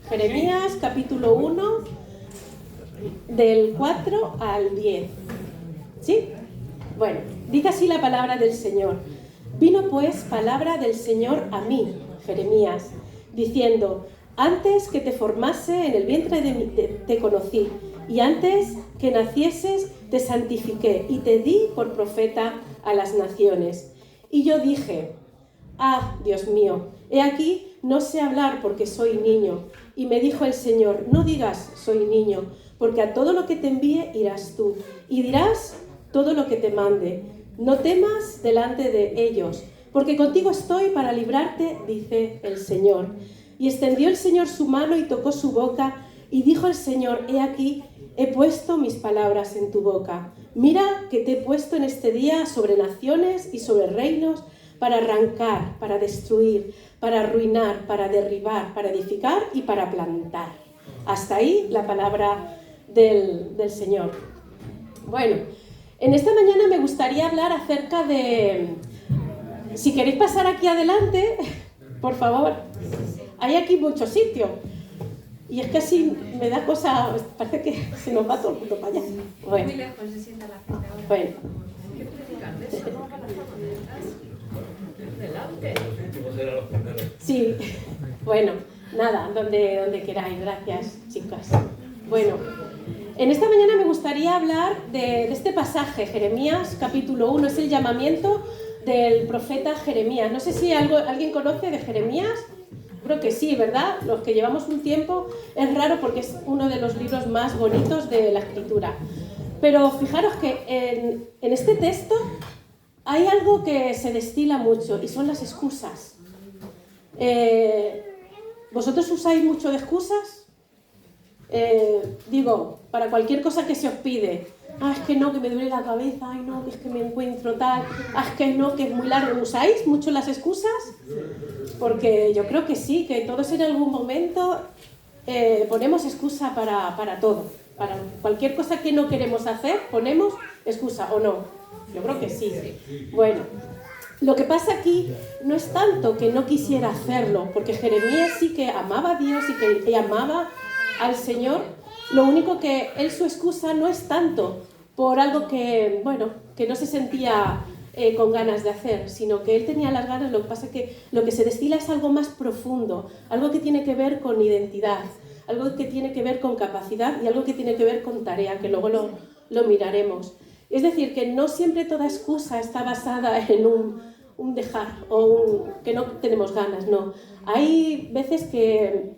Jeremías capítulo 1, del 4 al 10. ¿Sí? Bueno, dice así la palabra del Señor. Vino pues palabra del Señor a mí, Jeremías, diciendo: antes que te formase en el vientre te conocí, y antes que nacieses te santifiqué, y te di por profeta a las naciones. Y yo dije: ah, Dios mío, he aquí, no sé hablar porque soy niño. Y me dijo el Señor: no digas soy niño, porque a todo lo que te envíe irás tú, y dirás todo lo que te mande. No temas delante de ellos, porque contigo estoy para librarte, dice el Señor. Y extendió el Señor su mano y tocó su boca, y dijo el Señor: he aquí, he puesto mis palabras en tu boca. Mira que te he puesto en este día sobre naciones y sobre reinos, para arrancar, para destruir, para arruinar, para derribar, para edificar y para plantar. Hasta ahí la palabra del Señor. Bueno, en esta mañana me gustaría hablar acerca de... Si queréis pasar aquí adelante, por favor, hay aquí mucho sitio. Y es que así me da cosa, parece que se nos va todo el mundo para allá. Bueno. Muy lejos se sienta la gente ahora. Bueno. ¿Qué predicar de eso? Delante. Sí, bueno, nada, donde queráis, gracias, chicas. Bueno, en esta mañana me gustaría hablar de este pasaje, Jeremías, capítulo 1, es el llamamiento del profeta Jeremías. No sé si alguien conoce de Jeremías, creo que sí, ¿verdad? Los que llevamos un tiempo, es raro porque es uno de los libros más bonitos de la escritura. Pero fijaros que en este texto hay algo que se destila mucho y son las excusas. ¿Vosotros usáis mucho de excusas? Digo, para cualquier cosa que se os pide. Ah, es que no, que me duele la cabeza. Ay, no, que es que me encuentro tal. Ah, es que no, que es muy largo. ¿Usáis mucho las excusas? Porque yo creo que sí, que todos en algún momento ponemos excusa para todo. Para cualquier cosa que no queremos hacer, ponemos excusa, ¿o no? Yo creo que sí. Bueno, lo que pasa aquí no es tanto que no quisiera hacerlo, porque Jeremías sí que amaba a Dios y que amaba al Señor. Lo único que él, su excusa no es tanto por algo que, bueno, que no se sentía con ganas de hacer, sino que él tenía las ganas. Lo que pasa es que lo que se destila es algo más profundo, algo que tiene que ver con identidad, algo que tiene que ver con capacidad y algo que tiene que ver con tarea, que luego lo miraremos. Es decir, que no siempre toda excusa está basada en un dejar o que no tenemos ganas, no. Hay veces que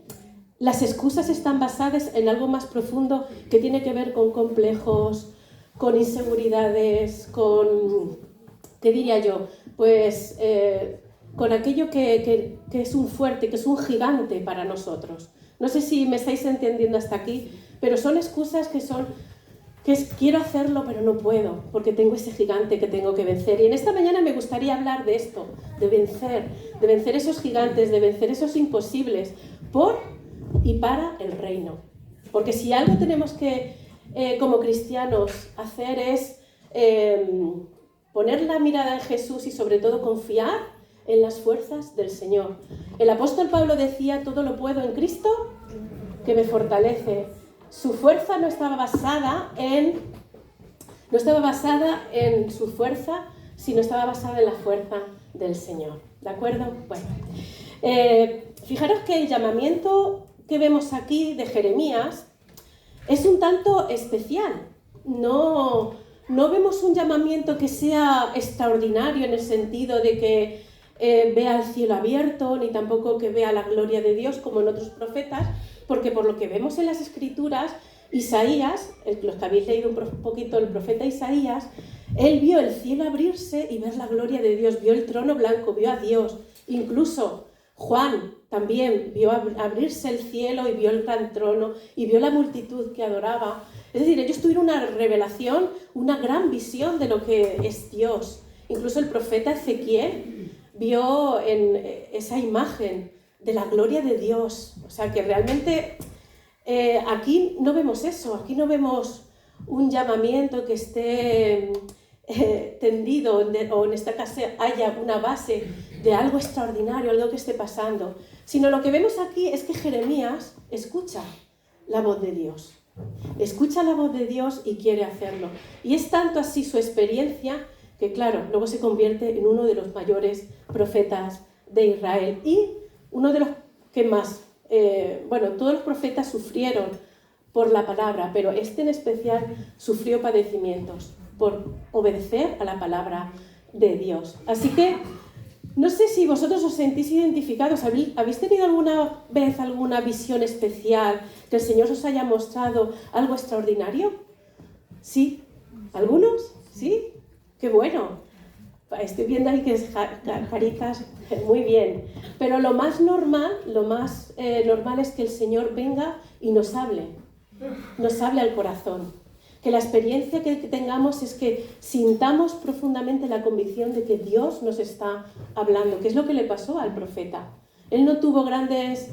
las excusas están basadas en algo más profundo que tiene que ver con complejos, con inseguridades, con, ¿qué diría yo? Pues con aquello que es un fuerte, que es un gigante para nosotros. No sé si me estáis entendiendo hasta aquí, pero son excusas que quiero hacerlo pero no puedo, porque tengo ese gigante que tengo que vencer. Y en esta mañana me gustaría hablar de esto, de vencer esos gigantes, de vencer esos imposibles, por y para el reino. Porque si algo tenemos que, como cristianos, hacer es poner la mirada en Jesús y sobre todo confiar en las fuerzas del Señor. El apóstol Pablo decía: todo lo puedo en Cristo que me fortalece. Su fuerza no estaba basada en su fuerza, sino estaba basada en la fuerza del Señor. ¿De acuerdo? Bueno, fijaros que el llamamiento que vemos aquí de Jeremías es un tanto especial. No vemos un llamamiento que sea extraordinario en el sentido de que vea el cielo abierto, ni tampoco que vea la gloria de Dios como en otros profetas, porque por lo que vemos en las Escrituras, Isaías, los que habéis leído un poquito el profeta Isaías, él vio el cielo abrirse y ver la gloria de Dios, vio el trono blanco, vio a Dios. Incluso Juan también vio abrirse el cielo y vio el gran trono y vio la multitud que adoraba. Es decir, ellos tuvieron una revelación, una gran visión de lo que es Dios. Incluso el profeta Ezequiel vio en esa imagen de la gloria de Dios. O sea que realmente aquí no vemos eso, aquí no vemos un llamamiento que esté tendido, o en esta casa haya una base de algo extraordinario, algo que esté pasando, sino lo que vemos aquí es que Jeremías escucha la voz de Dios. Escucha la voz de Dios y quiere hacerlo. Y es tanto así su experiencia que, claro, luego se convierte en uno de los mayores profetas de Israel y uno de los que más, todos los profetas sufrieron por la palabra, pero este en especial sufrió padecimientos por obedecer a la palabra de Dios. Así que no sé si vosotros os sentís identificados. ¿Habéis tenido alguna vez alguna visión especial que el Señor os haya mostrado algo extraordinario? ¿Sí? ¿Algunos? ¿Sí? ¡Qué bueno! Estoy viendo ahí que es caritas, muy bien. Pero lo más normal es que el Señor venga y nos hable al corazón. Que la experiencia que tengamos es que sintamos profundamente la convicción de que Dios nos está hablando, que es lo que le pasó al profeta. Él no tuvo grandes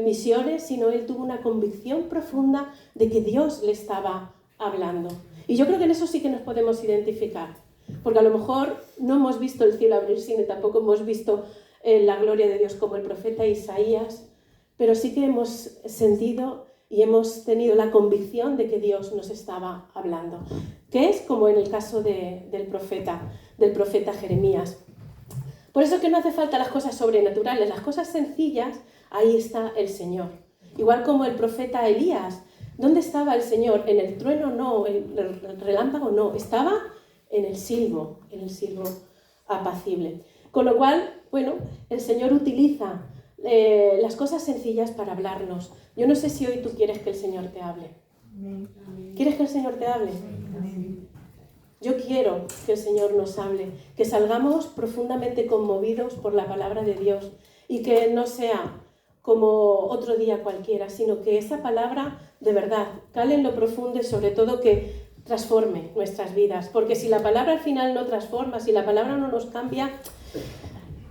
visiones, sino él tuvo una convicción profunda de que Dios le estaba hablando. Y yo creo que en eso sí que nos podemos identificar, porque a lo mejor no hemos visto el cielo abrirse, ni tampoco hemos visto la gloria de Dios como el profeta Isaías, pero sí que hemos sentido y hemos tenido la convicción de que Dios nos estaba hablando, que es como en el caso del profeta Jeremías. Por eso que no hace falta las cosas sobrenaturales, las cosas sencillas, ahí está el Señor. Igual como el profeta Elías, ¿dónde estaba el Señor? En el trueno no, en el relámpago no, estaba en el silbo apacible. Con lo cual, el Señor utiliza las cosas sencillas para hablarnos. Yo no sé si hoy tú quieres que el Señor te hable. ¿Quieres que el Señor te hable? Yo quiero que el Señor nos hable, que salgamos profundamente conmovidos por la palabra de Dios y que no sea como otro día cualquiera, sino que esa palabra de verdad cale en lo profundo y sobre todo que transforme nuestras vidas. Porque si la palabra al final no transforma, si la palabra no nos cambia,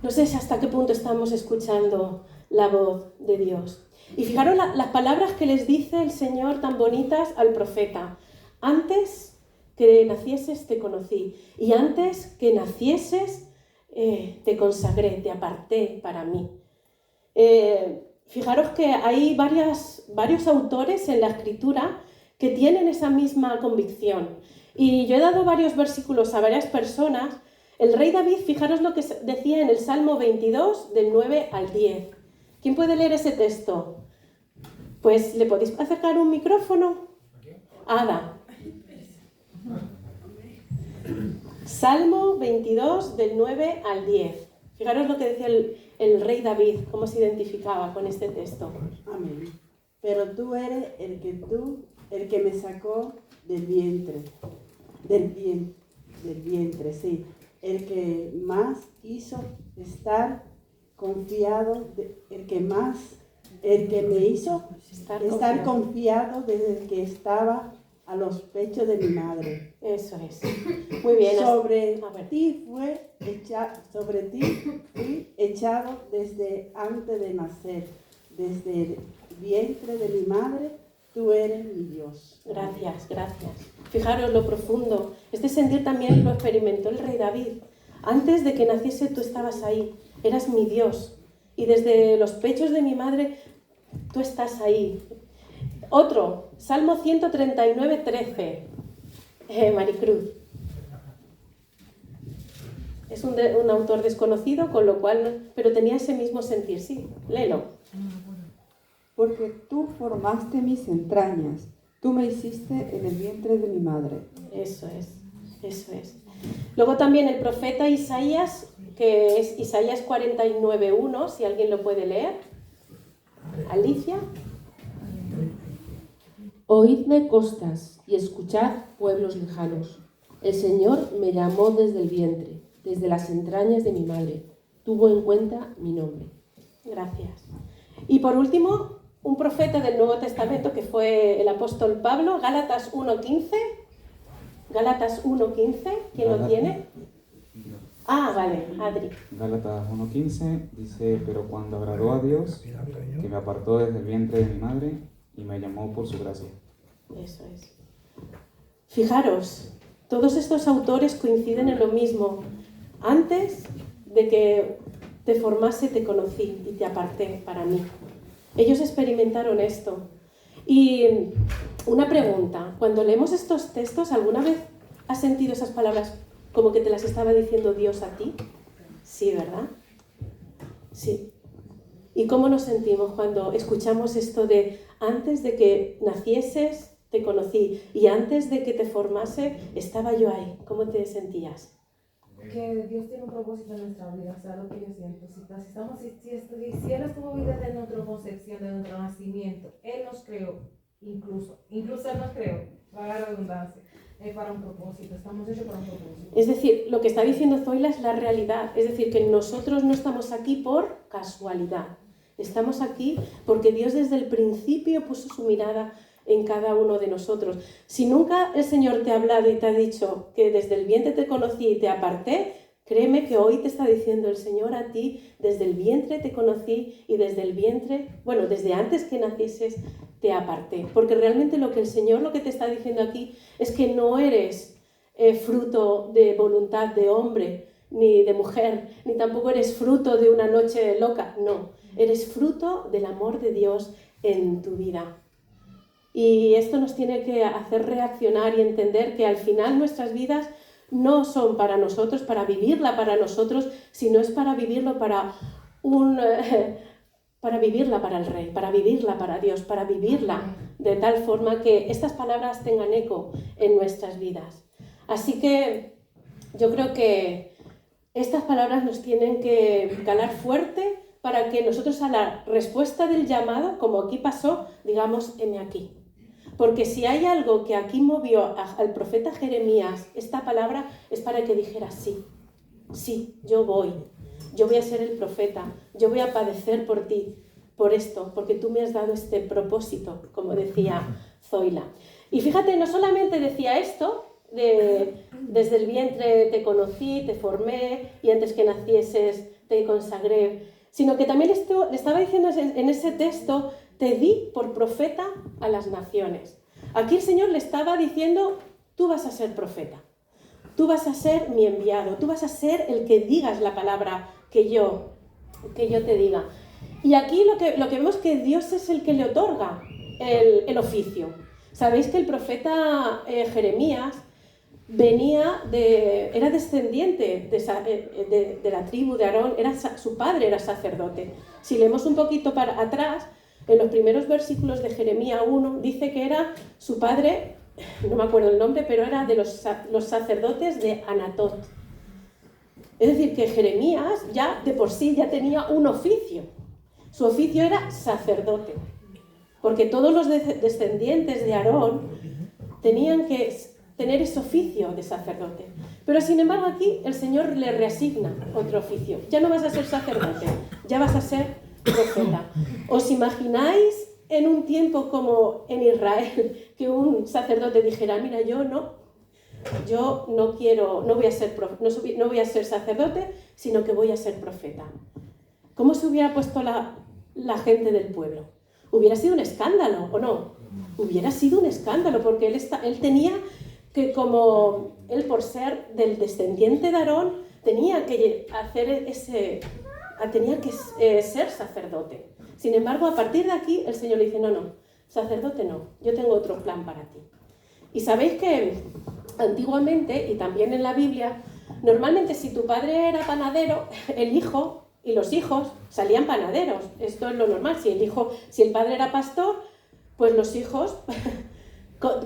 no sé hasta qué punto estamos escuchando la voz de Dios. Y fijaros las palabras que les dice el Señor tan bonitas al profeta. Antes que nacieses te conocí, y antes que nacieses te consagré, te aparté para mí. Fijaros que hay varios autores en la Escritura que tienen esa misma convicción. Y yo he dado varios versículos a varias personas. El rey David, fijaros lo que decía en el Salmo 22, del 9 al 10. ¿Quién puede leer ese texto? Pues, ¿le podéis acercar un micrófono? Ada. Salmo 22, del 9 al 10. Fijaros lo que decía el rey David, cómo se identificaba con este texto. Amén. Pero tú eres el que me sacó del vientre, sí. El que más hizo estar confiado, el que me hizo estar confiado desde que estaba a los pechos de mi madre. Eso es. Muy bien. Sobre ti fui echado desde antes de nacer, desde el vientre de mi madre, tú eres mi Dios. Gracias. Fijaros lo profundo. Este sentir también lo experimentó el rey David. Antes de que naciese tú estabas ahí, eras mi Dios. Y desde los pechos de mi madre tú estás ahí. Otro, Salmo 139, 13. Maricruz. Es un autor desconocido, con lo cual, pero tenía ese mismo sentir. Sí, léelo. Porque tú formaste mis entrañas, tú me hiciste en el vientre de mi madre. Eso es. Luego también el profeta Isaías, que es Isaías 49:1, si alguien lo puede leer. Alicia. Oídme costas y escuchad pueblos lejanos. El Señor me llamó desde el vientre, desde las entrañas de mi madre. Tuvo en cuenta mi nombre. Gracias. Y por último, un profeta del Nuevo Testamento que fue el apóstol Pablo, Gálatas 1:15. Gálatas 1:15, ¿quién lo tiene? Ah, vale, Adri. Gálatas 1:15 dice: pero cuando agradó a Dios, que me apartó desde el vientre de mi madre y me llamó por su gracia. Eso es. Fijaros, todos estos autores coinciden en lo mismo. Antes de que te formase te conocí y te aparté para mí. Ellos experimentaron esto. Y una pregunta, cuando leemos estos textos, ¿alguna vez has sentido esas palabras como que te las estaba diciendo Dios a ti? Sí, ¿verdad? Sí. ¿Y cómo nos sentimos cuando escuchamos esto de antes de que nacieses te conocí y antes de que te formase estaba yo ahí? ¿Cómo te sentías? Que Dios tiene un propósito en nuestra vida, o sea, lo que yo siento. Si Él estuvo vida de nuestra concepción, de nuestro nacimiento, Él nos creó, incluso Él nos creó, para la redundancia, para un propósito, estamos hechos para un propósito. Es decir, lo que está diciendo Zoila es la realidad, es decir, que nosotros no estamos aquí por casualidad, estamos aquí porque Dios desde el principio puso su mirada en cada uno de nosotros. Si nunca el Señor te ha hablado y te ha dicho que desde el vientre te conocí y te aparté, créeme que hoy te está diciendo el Señor a ti, desde el vientre te conocí y desde el vientre, bueno, desde antes que nacieses te aparté. Porque realmente lo que el Señor lo que te está diciendo aquí es que no eres fruto de voluntad de hombre ni de mujer, ni tampoco eres fruto de una noche loca, no, eres fruto del amor de Dios en tu vida. Y esto nos tiene que hacer reaccionar y entender que al final nuestras vidas no son para nosotros, para vivirla para nosotros, sino es para vivirlo para vivirla para el Rey, para vivirla para Dios, para vivirla de tal forma que estas palabras tengan eco en nuestras vidas. Así que yo creo que estas palabras nos tienen que calar fuerte para que nosotros a la respuesta del llamado, como aquí pasó, digamos, heme aquí. Porque si hay algo que aquí movió al profeta Jeremías, esta palabra es para que dijera sí, sí, yo voy a ser el profeta, yo voy a padecer por ti, por esto, porque tú me has dado este propósito, como decía Zoila. Y fíjate, no solamente decía esto, desde el vientre te conocí, te formé y antes que nacieses te consagré, sino que también le estaba diciendo en ese texto, te di por profeta a las naciones. Aquí el Señor le estaba diciendo, tú vas a ser profeta, tú vas a ser mi enviado, tú vas a ser el que digas la palabra que yo te diga. Y aquí lo que vemos que Dios es el que le otorga el oficio. Sabéis que el profeta Jeremías era descendiente de la tribu de Aarón, su padre era sacerdote. Si leemos un poquito para atrás, en los primeros versículos de Jeremías 1, dice que era su padre, no me acuerdo el nombre, pero era de los sacerdotes de Anatot. Es decir, que Jeremías ya de por sí ya tenía un oficio. Su oficio era sacerdote, porque todos los descendientes de Aarón tenían que tener ese oficio de sacerdote. Pero sin embargo aquí el Señor le reasigna otro oficio. Ya no vas a ser sacerdote, ya vas a ser profeta. ¿Os imagináis en un tiempo como en Israel que un sacerdote dijera, mira, yo no voy a ser sacerdote, sino que voy a ser profeta? ¿Cómo se hubiera puesto la gente del pueblo? ¿Hubiera sido un escándalo o no? Hubiera sido un escándalo, porque él tenía que, como él por ser del descendiente de Aarón, tenía que ser sacerdote. Sin embargo, a partir de aquí, el Señor le dice, no, sacerdote no, yo tengo otro plan para ti. Y sabéis que antiguamente, y también en la Biblia, normalmente si tu padre era panadero, el hijo y los hijos salían panaderos. Esto es lo normal. Si el padre era pastor, pues los hijos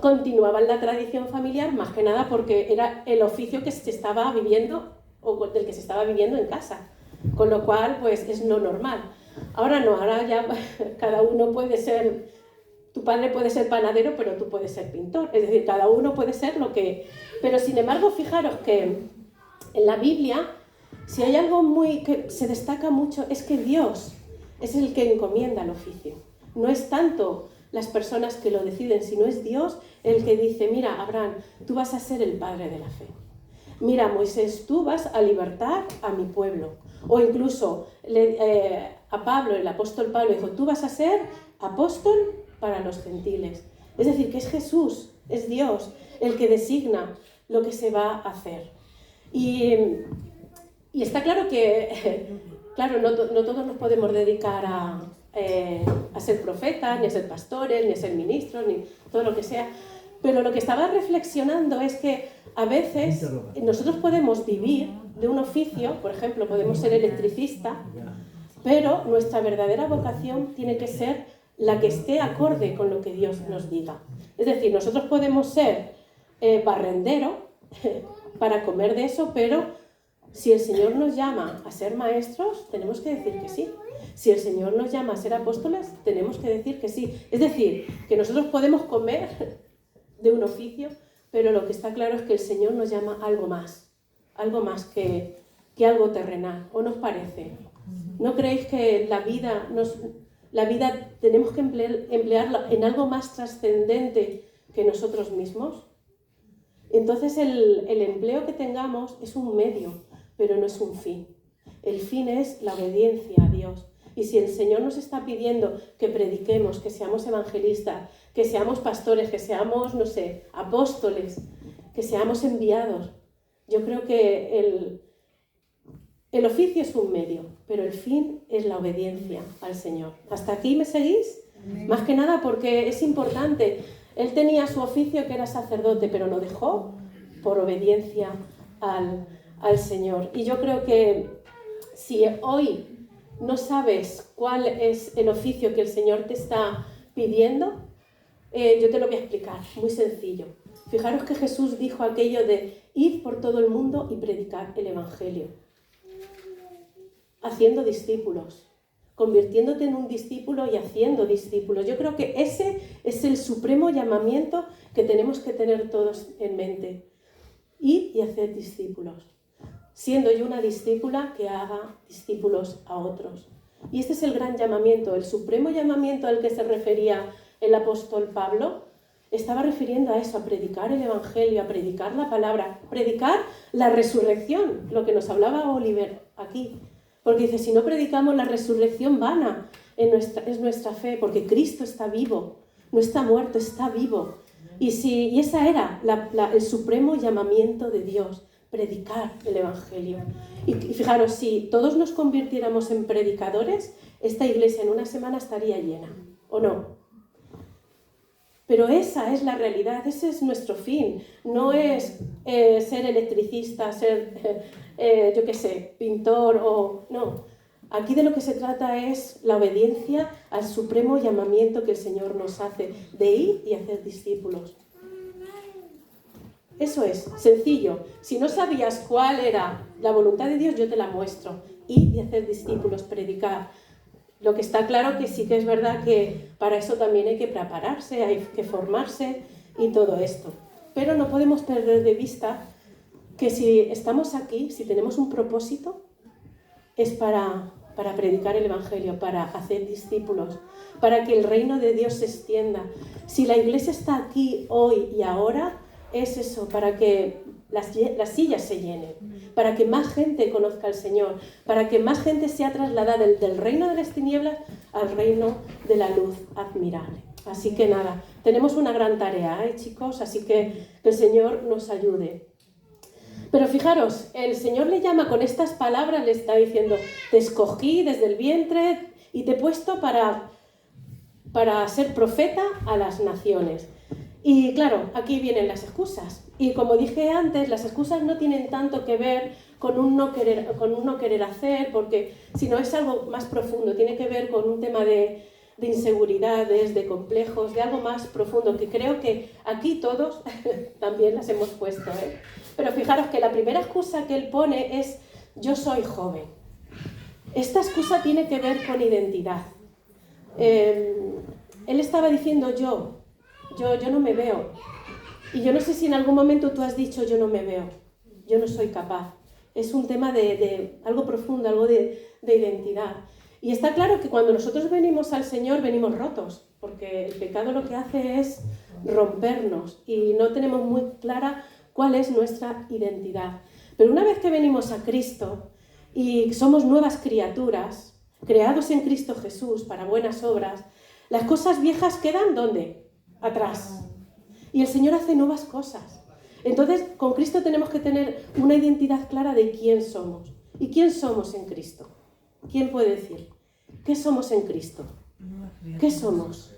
continuaban la tradición familiar, más que nada porque era el oficio que se estaba viviendo o del que se estaba viviendo en casa. Con lo cual, pues es lo normal. Ahora no, ahora ya cada uno puede ser, tu padre puede ser panadero, pero tú puedes ser pintor. Es decir, cada uno puede ser lo que... Pero sin embargo, fijaros que en la Biblia, si hay algo que se destaca mucho, es que Dios es el que encomienda el oficio. No es tanto las personas que lo deciden, sino es Dios el que dice, mira, Abraham, tú vas a ser el padre de la fe. Mira, Moisés, tú vas a libertar a mi pueblo. O incluso a Pablo, el apóstol Pablo, dijo, tú vas a ser apóstol para los gentiles. Es decir, que es Jesús, es Dios el que designa lo que se va a hacer. Y Y está claro que, claro, no todos nos podemos dedicar a ser profetas, ni a ser pastores, ni a ser ministros, ni todo lo que sea. Pero lo que estaba reflexionando es que a veces nosotros podemos vivir de un oficio, por ejemplo, podemos ser electricista, pero nuestra verdadera vocación tiene que ser la que esté acorde con lo que Dios nos diga. Es decir, nosotros podemos ser barrendero para comer de eso, pero si el Señor nos llama a ser maestros, tenemos que decir que sí. Si el Señor nos llama a ser apóstoles, tenemos que decir que sí. Es decir, que nosotros podemos comer de un oficio, pero lo que está claro es que el Señor nos llama a algo más que algo terrenal. ¿O nos parece? ¿No creéis que la vida tenemos que emplearla en algo más trascendente que nosotros mismos? Entonces el empleo que tengamos es un medio, pero no es un fin. El fin es la obediencia a Dios. Y si el Señor nos está pidiendo que prediquemos, que seamos evangelistas, que seamos pastores, que seamos, no sé, apóstoles, que seamos enviados, yo creo que el oficio es un medio, pero el fin es la obediencia al Señor. ¿Hasta aquí me seguís? Más que nada porque es importante. Él tenía su oficio que era sacerdote, pero lo dejó por obediencia al Señor. Y yo creo que si hoy no sabes cuál es el oficio que el Señor te está pidiendo, yo te lo voy a explicar, muy sencillo. Fijaros que Jesús dijo aquello de id por todo el mundo y predicar el Evangelio, haciendo discípulos, convirtiéndote en un discípulo y haciendo discípulos. Yo creo que ese es el supremo llamamiento que tenemos que tener todos en mente. Ir y hacer discípulos. Siendo yo una discípula que haga discípulos a otros. Y este es el gran llamamiento, el supremo llamamiento al que se refería el apóstol Pablo. Estaba refiriendo a eso, a predicar el Evangelio, a predicar la palabra, predicar la resurrección, lo que nos hablaba Oliver aquí. Porque dice, si no predicamos la resurrección vana, es nuestra fe, porque Cristo está vivo, no está muerto, está vivo. Y esa era el supremo llamamiento de Dios, predicar el Evangelio. Y fijaros, si todos nos convirtiéramos en predicadores, esta iglesia en una semana estaría llena, ¿o no? Pero esa es la realidad, ese es nuestro fin. No es ser electricista, ser, yo qué sé, pintor o... No, aquí de lo que se trata es la obediencia al supremo llamamiento que el Señor nos hace de ir y hacer discípulos. Eso es, sencillo. Si no sabías cuál era la voluntad de Dios, yo te la muestro. Ir y hacer discípulos, predicar. Lo que está claro que sí que es verdad que para eso también hay que prepararse, hay que formarse y todo esto. Pero no podemos perder de vista que si estamos aquí, si tenemos un propósito, es para predicar el Evangelio, para hacer discípulos, para que el reino de Dios se extienda. Si la iglesia está aquí hoy y ahora, es eso, para que las sillas se llenen, para que más gente conozca al Señor, para que más gente sea trasladada del reino de las tinieblas al reino de la luz admirable. Así que nada, tenemos una gran tarea, chicos, así que el Señor nos ayude. Pero fijaros, el Señor le llama con estas palabras, le está diciendo, te escogí desde el vientre y te he puesto para ser profeta a las naciones. Y claro, aquí vienen las excusas. Y como dije antes, las excusas no tienen tanto que ver con un no querer hacer, porque sino es algo más profundo, tiene que ver con un tema de inseguridades, de complejos, de algo más profundo, que creo que aquí todos también las hemos puesto. Pero fijaros que la primera excusa que él pone es, yo soy joven. Esta excusa tiene que ver con identidad. Él estaba diciendo yo no me veo. Y yo no sé si en algún momento tú has dicho yo no me veo, yo no soy capaz. Es un tema de algo profundo, algo de identidad. Y está claro que cuando nosotros venimos al Señor venimos rotos, porque el pecado lo que hace es rompernos y no tenemos muy clara cuál es nuestra identidad. Pero una vez que venimos a Cristo y somos nuevas criaturas, creados en Cristo Jesús para buenas obras, las cosas viejas quedan ¿dónde? Atrás. Y el Señor hace nuevas cosas. Entonces, con Cristo tenemos que tener una identidad clara de quién somos. ¿Y quién somos en Cristo? ¿Quién puede decir? ¿Qué somos en Cristo? ¿Qué somos?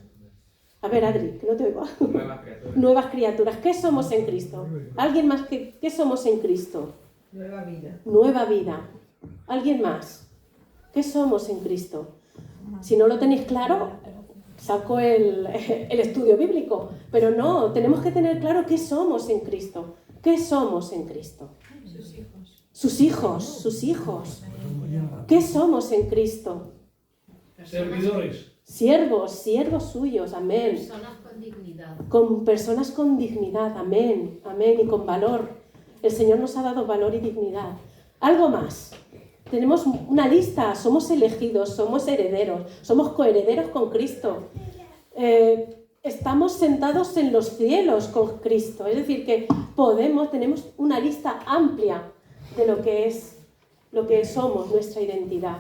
A ver, Adri, que no te oigo. Nuevas criaturas. ¿Qué somos en Cristo? ¿Alguien más? ¿Qué somos en Cristo? Nueva vida. Nueva vida. ¿Alguien más? ¿Qué somos en Cristo? Si no lo tenéis claro, saco el estudio bíblico. Pero no, tenemos que tener claro qué somos en Cristo. ¿Qué somos en Cristo? Sus hijos, sus hijos. ¿Qué somos en Cristo? Servidores. Siervos suyos, amén. Personas con dignidad. Con personas con dignidad, amén, amén, y con valor. El Señor nos ha dado valor y dignidad. Algo más. Tenemos una lista, somos elegidos, somos herederos, somos coherederos con Cristo. Estamos sentados en los cielos con Cristo. Es decir, que tenemos una lista amplia de lo que somos, nuestra identidad.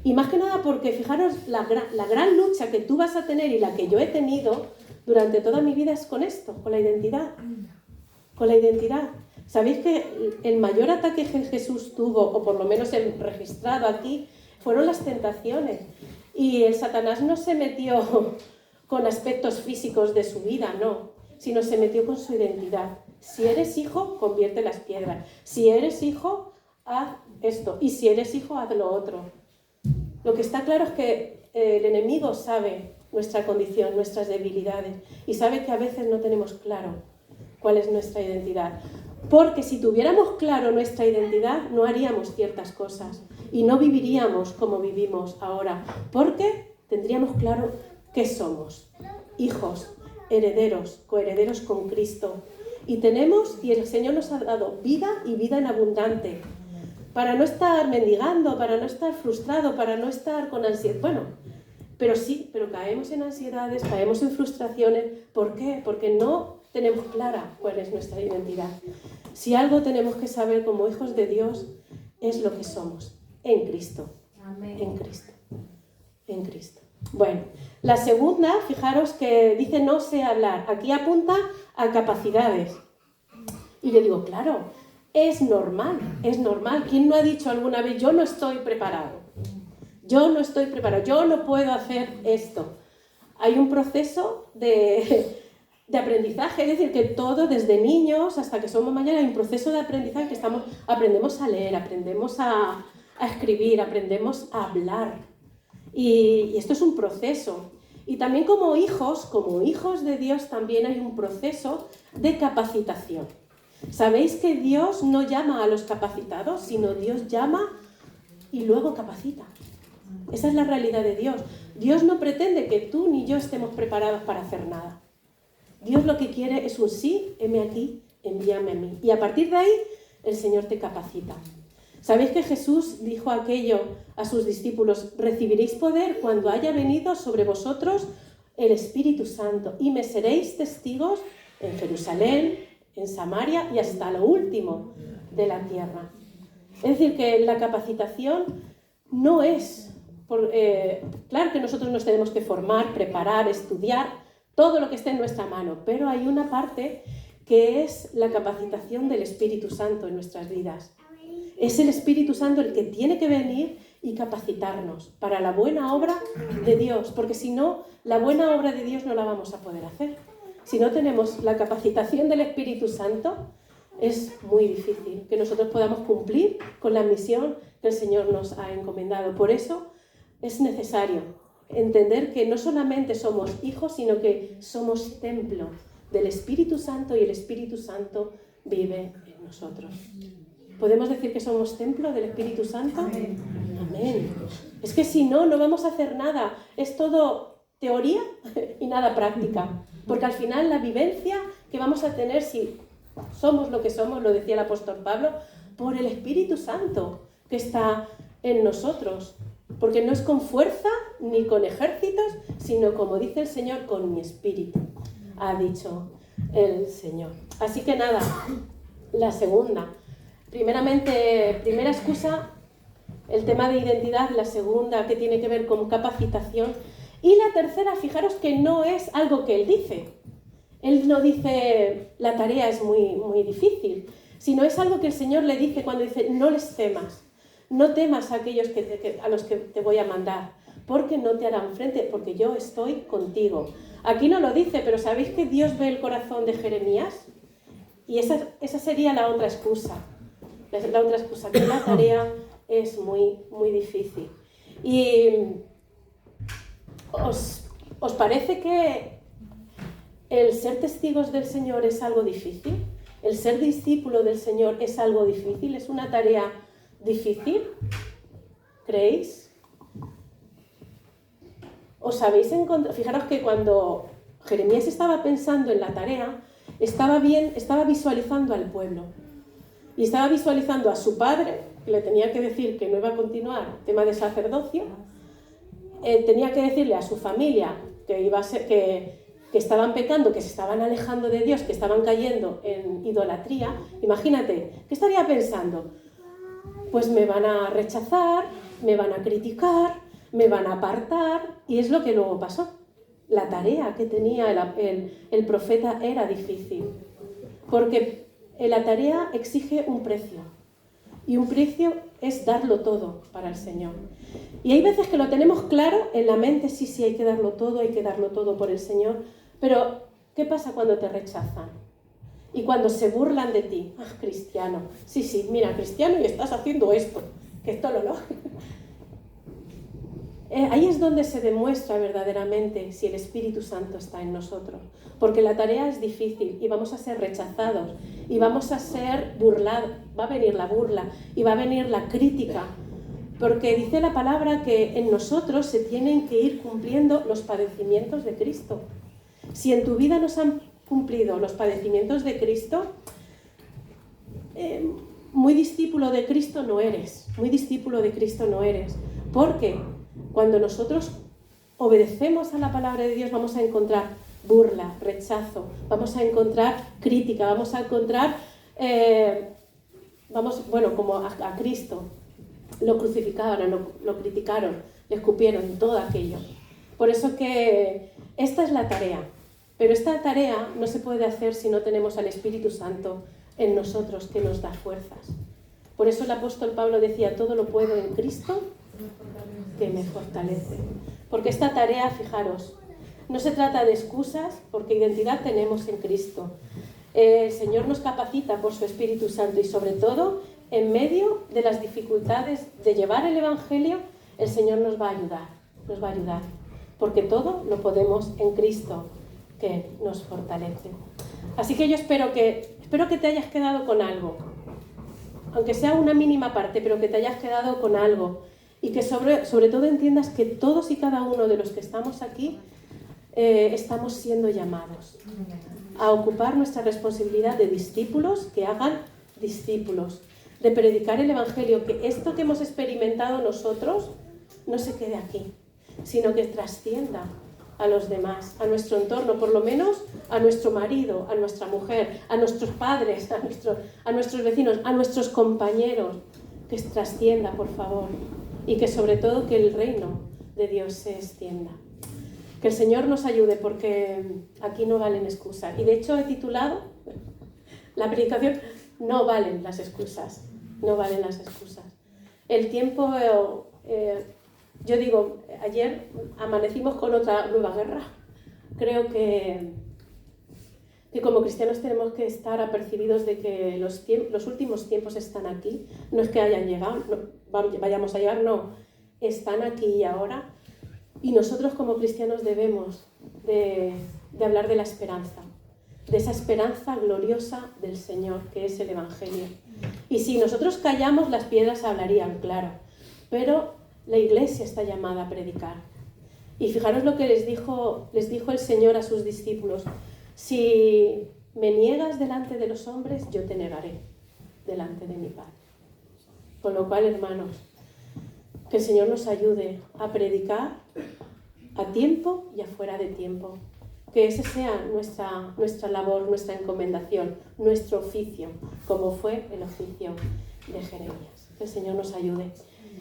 Y más que nada porque, fijaros, la gran lucha que tú vas a tener y la que yo he tenido durante toda mi vida es con esto, con la identidad. Con la identidad. ¿Sabéis que el mayor ataque que Jesús tuvo, o por lo menos el registrado aquí, fueron las tentaciones? Y el Satanás no se metió con aspectos físicos de su vida, no, sino se metió con su identidad. Si eres hijo, convierte las piedras. Si eres hijo, haz esto. Y si eres hijo, haz lo otro. Lo que está claro es que el enemigo sabe nuestra condición, nuestras debilidades, y sabe que a veces no tenemos claro cuál es nuestra identidad. Porque si tuviéramos claro nuestra identidad, no haríamos ciertas cosas y no viviríamos como vivimos ahora, porque tendríamos claro qué somos: hijos, herederos, coherederos con Cristo. Y el Señor nos ha dado vida y vida en abundante, para no estar mendigando, para no estar frustrado, para no estar con ansiedad. Bueno, pero caemos en ansiedades, caemos en frustraciones. ¿Por qué? Porque no tenemos clara cuál es nuestra identidad. Si algo tenemos que saber como hijos de Dios, es lo que somos en Cristo. Amén. En Cristo. En Cristo. Bueno, la segunda, fijaros que dice no sé hablar. Aquí apunta a capacidades. Y yo digo, claro, es normal, es normal. ¿Quién no ha dicho alguna vez, yo no estoy preparado? Yo no estoy preparado, yo no puedo hacer esto. Hay un proceso de aprendizaje, es decir, que todo, desde niños hasta que somos mayores, hay un proceso de aprendizaje que aprendemos a leer, aprendemos a escribir, aprendemos a hablar. Y esto es un proceso. Y también como hijos de Dios, también hay un proceso de capacitación. ¿Sabéis que Dios no llama a los capacitados, sino Dios llama y luego capacita? Esa es la realidad de Dios. Dios no pretende que tú ni yo estemos preparados para hacer nada. Dios lo que quiere es un sí, heme aquí, envíame a mí. Y a partir de ahí, el Señor te capacita. ¿Sabéis que Jesús dijo aquello a sus discípulos? Recibiréis poder cuando haya venido sobre vosotros el Espíritu Santo y me seréis testigos en Jerusalén, en Samaria y hasta lo último de la tierra. Es decir, que la capacitación no es... claro que nosotros nos tenemos que formar, preparar, estudiar, todo lo que esté en nuestra mano, pero hay una parte que es la capacitación del Espíritu Santo en nuestras vidas. Es el Espíritu Santo el que tiene que venir y capacitarnos para la buena obra de Dios, porque si no, la buena obra de Dios no la vamos a poder hacer. Si no tenemos la capacitación del Espíritu Santo, es muy difícil que nosotros podamos cumplir con la misión que el Señor nos ha encomendado. Por eso es necesario entender que no solamente somos hijos, sino que somos templo del Espíritu Santo y el Espíritu Santo vive en nosotros. ¿Podemos decir que somos templo del Espíritu Santo? Amén. Amén. Es que si no, no vamos a hacer nada. Es todo teoría y nada práctica. Porque al final la vivencia que vamos a tener, si somos lo que somos, lo decía el apóstol Pablo, por el Espíritu Santo que está en nosotros. Porque no es con fuerza ni con ejércitos, sino, como dice el Señor, con mi espíritu, ha dicho el Señor. Así que nada, la segunda. Primeramente, primera excusa, el tema de identidad. La segunda, que tiene que ver con capacitación. Y la tercera, fijaros que no es algo que Él dice. Él no dice, la tarea es muy, muy difícil, sino es algo que el Señor le dice cuando dice, no les temas. no temas a aquellos a los que te voy a mandar, porque no te harán frente, porque yo estoy contigo. Aquí no lo dice, pero ¿sabéis que Dios ve el corazón de Jeremías? Y esa sería la otra excusa. La otra excusa, que la tarea es muy, muy difícil. Y ¿os parece que el ser testigos del Señor es algo difícil? ¿El ser discípulo del Señor es algo difícil? ¿Es una tarea difícil? ¿Creéis? ¿Os habéis encontrado? Fijaros que cuando Jeremías estaba pensando en la tarea, estaba visualizando al pueblo. Y estaba visualizando a su padre, que le tenía que decir que no iba a continuar el tema de sacerdocio. Tenía que decirle a su familia que estaban pecando, que se estaban alejando de Dios, que estaban cayendo en idolatría. Imagínate, ¿qué estaría pensando? Pues me van a rechazar, me van a criticar, me van a apartar, y es lo que luego pasó. La tarea que tenía el profeta era difícil, porque la tarea exige un precio, y un precio es darlo todo para el Señor. Y hay veces que lo tenemos claro en la mente, sí, hay que darlo todo por el Señor, pero ¿qué pasa cuando te rechazan? Y cuando se burlan de ti, cristiano, sí, mira, cristiano y estás haciendo esto, que esto lo no. Ahí es donde se demuestra verdaderamente si el Espíritu Santo está en nosotros, porque la tarea es difícil y vamos a ser rechazados y vamos a ser burlados, va a venir la burla y va a venir la crítica, porque dice la palabra que en nosotros se tienen que ir cumpliendo los padecimientos de Cristo. Si en tu vida no se han cumplido los padecimientos de Cristo, muy discípulo de Cristo no eres, porque cuando nosotros obedecemos a la palabra de Dios vamos a encontrar burla, rechazo, vamos a encontrar crítica, vamos a encontrar, como a Cristo, lo crucificaron, lo criticaron, le escupieron, todo aquello. Por eso que esta es la tarea, pero esta tarea no se puede hacer si no tenemos al Espíritu Santo en nosotros que nos da fuerzas. Por eso el apóstol Pablo decía, todo lo puedo en Cristo que me fortalece. Porque esta tarea, fijaros, no se trata de excusas, porque identidad tenemos en Cristo. El Señor nos capacita por su Espíritu Santo y sobre todo, en medio de las dificultades de llevar el Evangelio, el Señor nos va a ayudar, porque todo lo podemos en Cristo que nos fortalece. Así que yo espero que te hayas quedado con algo, aunque sea una mínima parte, pero que te hayas quedado con algo. Y que sobre todo entiendas que todos y cada uno de los que estamos aquí estamos siendo llamados a ocupar nuestra responsabilidad de discípulos que hagan discípulos, de predicar el Evangelio, que esto que hemos experimentado nosotros no se quede aquí, sino que trascienda a los demás, a nuestro entorno, por lo menos a nuestro marido, a nuestra mujer, a nuestros padres, a nuestros vecinos, a nuestros compañeros, que trascienda, por favor. Y que sobre todo que el reino de Dios se extienda. Que el Señor nos ayude porque aquí no valen excusas. Y de hecho he titulado la predicación No valen las excusas. No valen las excusas. El tiempo, yo digo, ayer amanecimos con otra nueva guerra. Creo que como cristianos tenemos que estar apercibidos de que los últimos tiempos están aquí. No es que hayan llegado, vayamos a llegar, no. Están aquí y ahora. Y nosotros como cristianos debemos de hablar de la esperanza, de esa esperanza gloriosa del Señor, que es el Evangelio. Y si nosotros callamos, las piedras hablarían, claro. Pero la Iglesia está llamada a predicar. Y fijaros lo que les dijo el Señor a sus discípulos. Si me niegas delante de los hombres, yo te negaré delante de mi Padre. Con lo cual, hermanos, que el Señor nos ayude a predicar a tiempo y afuera de tiempo. Que ese sea nuestra labor, nuestra encomendación, nuestro oficio, como fue el oficio de Jeremías. Que el Señor nos ayude.